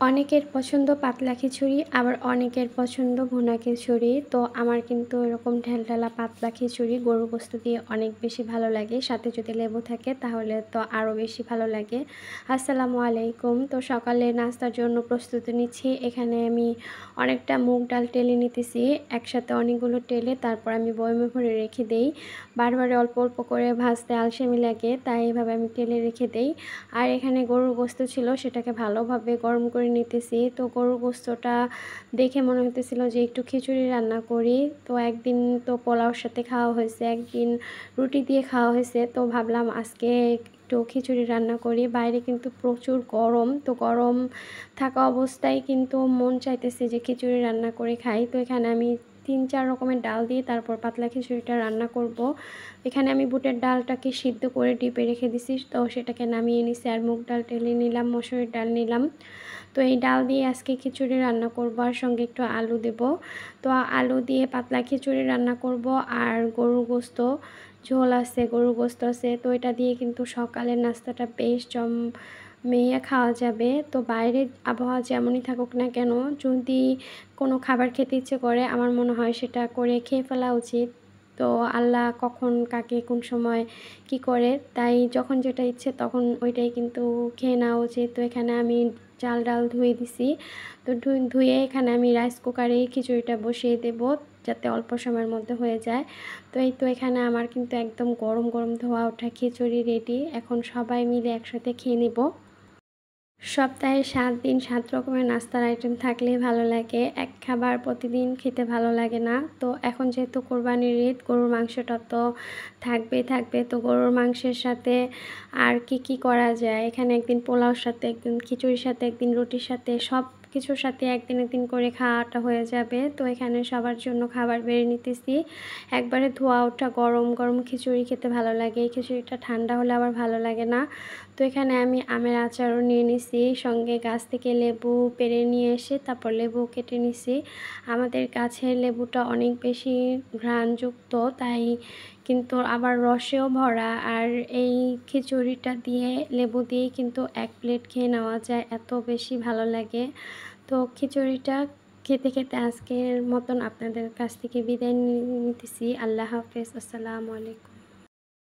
অনেকের পছন্দ পাতলা খিচুড়ি, আবার অনেকের পছন্দ ভুনা খিচুড়ি। তো আমার কিন্তু এরকম ঢেলঢালা পাতলা খিচুড়ি গরুর গোশত দিয়ে অনেক বেশি ভালো লাগে। সাথে যদি লেবু থাকে তাহলে তো আরও বেশি ভালো লাগে। আসসালামু আলাইকুম। তো সকালে নাস্তার জন্য প্রস্তুতি নিচ্ছি। এখানে আমি অনেকটা মুগ ডাল টেলে নিতেছি। একসাথে অনেকগুলো টেলে তারপর আমি বয়মে ভরে রেখে দেই। বারবার অল্প অল্প করে ভাজতে আলসেমি লাগে, তাই এভাবে আমি টেলে রেখে দেই। আর এখানে গরুর গোশত ছিল, সেটাকে ভালোভাবে গরম করে নিতেছি। তো গরুর গোশতটা দেখে মনে হতেছিল যে একটু খিচুড়ি রান্না করি। তো একদিন তো পোলাওর সাথে খাওয়া হয়েছে, একদিন রুটি দিয়ে খাওয়া হয়েছে। তো ভাবলাম আজকে একটু খিচুড়ি রান্না করি। বাইরে কিন্তু প্রচুর গরম, তো গরম থাকা অবস্থায় কিন্তু মন চাইতেছে যে খিচুড়ি রান্না করে খাই। তো এখানে আমি 3-4 রকমের ডাল দিয়ে তারপর পাতলা খিচুড়িটা রান্না করব। এখানে আমি বুটের ডালটাকে সিদ্ধ করে ডিপে রেখে দিছি, তো সেটাকে নামিয়ে নিছি। আর মুগ ডাল টেলে নিলাম, মসুরির ডাল নিলাম। তো এই ডাল দিয়ে আজকে খিচুড়ি রান্না করব, আর সঙ্গে একটু আলু দেব। তো আলু দিয়ে পাতলা খিচুড়ি রান্না করব। আর গরুর গোশত ঝোল আছে, গরুর গোশত আছে, তো এটা দিয়ে কিন্তু সকালের নাস্তাটা বেশ জমিয়ে খাওয়া যাবে। তো বাইরের আবহাওয়া যেমনই থাকুক না কেন, যদি কোনো খাবার খেতে ইচ্ছে করে আমার মনে হয় সেটা করে খেয়ে ফেলা উচিত। তো আল্লাহ কখন কাকে কোন সময় কি করে, তাই যখন যেটা ইচ্ছে তখন ওইটাই কিন্তু খেয়ে নেওয়া উচিত। তো এখানে আমি চাল ডাল ধুয়ে দিছি। তো ধুয়ে এখানে আমি রাইস কুকারেই খিচুড়িটা বসিয়ে দেব, যাতে অল্প সময়ের মধ্যে হয়ে যায়। তো এই তো এখানে আমার কিন্তু একদম গরম গরম ধোয়া ওঠা খিচুড়ি রেডি। এখন সবাই মিলে একসাথে খেয়ে নেব। সপ্তাহে 7 দিন 7 রকমের নাস্তার আইটেম থাকলেই ভালো লাগে। এক খাবার প্রতিদিন খেতে ভালো লাগে না। তো এখন যেহেতু কোরবানির ঈদ, গরুর মাংসটা তো থাকবেই থাকবে। তো গরুর মাংসের সাথে আর কি করা যায়? এখানে একদিন পোলাওর সাথে, একদিন খিচুড়ির সাথে, একদিন রুটির সাথে, সব কিছুর সাথে একদিন একদিন করে খাওয়াটা হয়ে যাবে। তো এখানে সবার জন্য খাবার বেড়ে নিতেছি। একবারে ধোয়া ওঠা গরম গরম খিচুড়ি খেতে ভালো লাগে। এই খিচুড়িটা ঠান্ডা হলে আবার ভালো লাগে না। তো এখানে আমি আমের আচারও নিয়ে নিছি, সঙ্গে গাছ থেকে লেবু পেড়ে নিয়ে এসে তারপর লেবু কেটে নিছি। আমাদের গাছের লেবুটা অনেক বেশি ঘ্রাণযুক্ত, তাই কিন্তু আবার রসেও ভরা। আর এই খিচুড়িটা দিয়ে লেবু দিয়েই কিন্তু 1 প্লেট খেয়ে নেওয়া যায়, এত বেশি ভালো লাগে। তো খিচুড়িটা খেতে খেতে আজকের মতন আপনাদের কাছ থেকে বিদায় নিতেছি। আল্লাহ হাফেজ, আসসালামু আলাইকুম।